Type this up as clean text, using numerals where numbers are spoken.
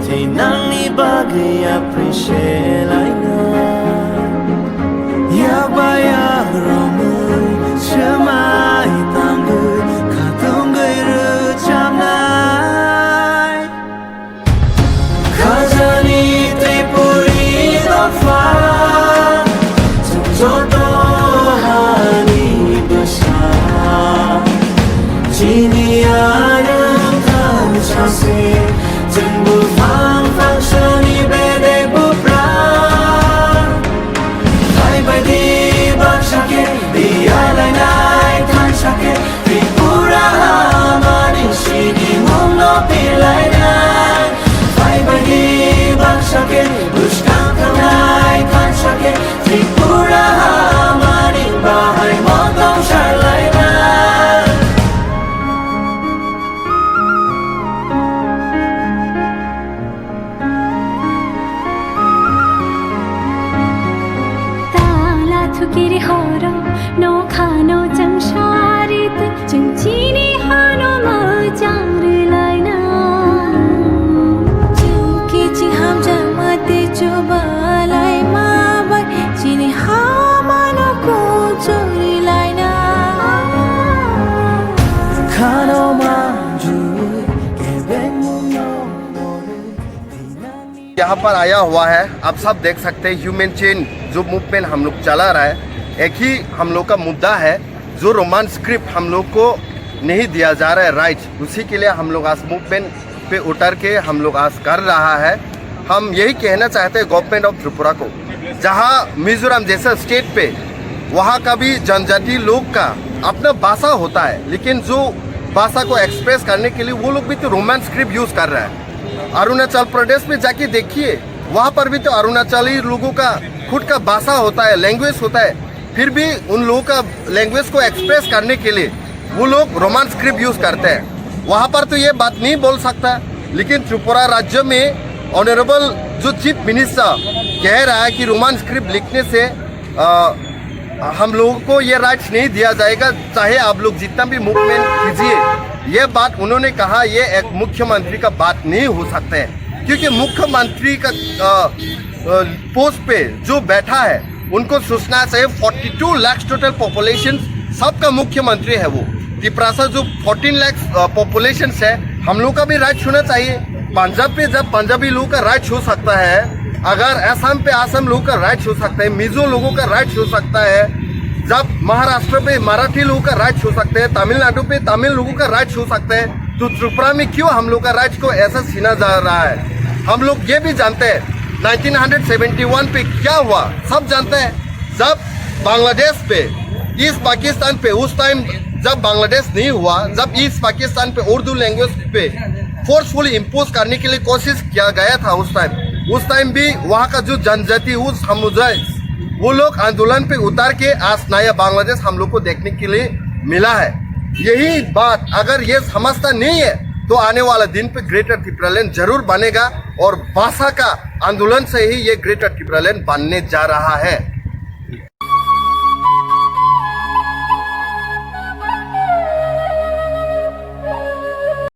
Thì nắng ni bagay appreciate lại na ya baya romai chamai tangu khatung gai ru cham lai khajani tripuri dot fa joto hani basa chini ayam than chase jengbu phang phang shani bede bupra bye bye di bak shake diya lai nai than shake tripura mani shini mong no pilai nai bye bye di bak shake bushkang kang nai than shake tripura mani bahai mong dong shar lai nai Kiri horo no khano chang sharit chung chini hano ma chang lai na chuki chi ham jang mate chuba lai ma bai chini ha mano ko chori lai na khano ma ju ke beng no यहाँ पर आया हुआ है, आप सब देख सकते हैं ह्यूमन चेन जो मूवमेंट हम लोग चला रहा है। एक ही हम लोग का मुद्दा है जो रोमान स्क्रिप्ट हम लोग को नहीं दिया जा रहा है राइट, उसी के लिए हम लोग आज मूवमेंट पे उतर के हम लोग आज कर रहा है। हम यही कहना चाहते हैं गवर्नमेंट ऑफ त्रिपुरा को, जहाँ मिजोरम जैसा स्टेट पे वहाँ का भी जनजाति लोग का अपना भाषा होता है, लेकिन जो भाषा को एक्सप्रेस करने के लिए वो लोग भी तो रोमान स्क्रिप्ट यूज़ कर रहा है। अरुणाचल प्रदेश में जाके देखिए, वहाँ पर भी तो अरुणाचली लोगों का खुद का भाषा होता है, लैंग्वेज होता है, फिर भी उन लोगों का लैंग्वेज को एक्सप्रेस करने के लिए वो लोग रोमान स्क्रिप्ट यूज़ करते हैं। वहाँ पर तो ये बात नहीं बोल सकता, लेकिन त्रिपुरा राज्य में ऑनरेबल जो चीफ मिनिस्टर कह रहा है कि रोमान स्क्रिप्ट लिखने से हम लोगों को ये राइट्स नहीं दिया जाएगा, चाहे आप लोग जितना भी मूवमेंट कीजिए। ये बात उन्होंने कहा, ये एक मुख्यमंत्री का बात नहीं हो सकता है, क्योंकि मुख्यमंत्री का पोस्ट पे जो बैठा है उनको सोचना चाहिए 42 लाख टोटल पॉपुलेशन सबका मुख्यमंत्री है वो। त्रिपुरा जो 14 लाख पॉपुलेशन है, हम लोग का भी राइट होना चाहिए। पंजाब पे जब पंजाबी लोगों का राइट हो सकता है, अगर असम पे असम लोगों का राइट हो सकता है, मिजो लोगों का राइट हो सकता है, जब महाराष्ट्र पे मराठी लोगों का राइट हो सकते हैं, तमिलनाडु पे तमिल लोगों का राइट हो सकता है, तो त्रिपुरा में क्यों हम लोग का राइट को ऐसा छीना जा रहा है? हम लोग ये भी जानते हैं 1971 पे क्या हुआ, सब जानते हैं। जब बांग्लादेश पे ईस्ट पाकिस्तान पे, उस टाइम जब बांग्लादेश नहीं हुआ, जब ईस्ट पाकिस्तान पे उर्दू लैंग्वेज पे फोर्सफुली इम्पोज करने के लिए कोशिश किया गया था उस टाइम भी वहाँ का जो जनजाति उस समुदाय वो लोग आंदोलन पे उतार के आज नया बांग्लादेश हम लोग को देखने के लिए मिला है। यही बात अगर ये समझता नहीं है तो आने वाला दिन पे ग्रेटर त्रिपुरालैंड जरूर बनेगा, और भाषा का आंदोलन से ही ये ग्रेटर त्रिपुरालैंड बनने जा रहा है।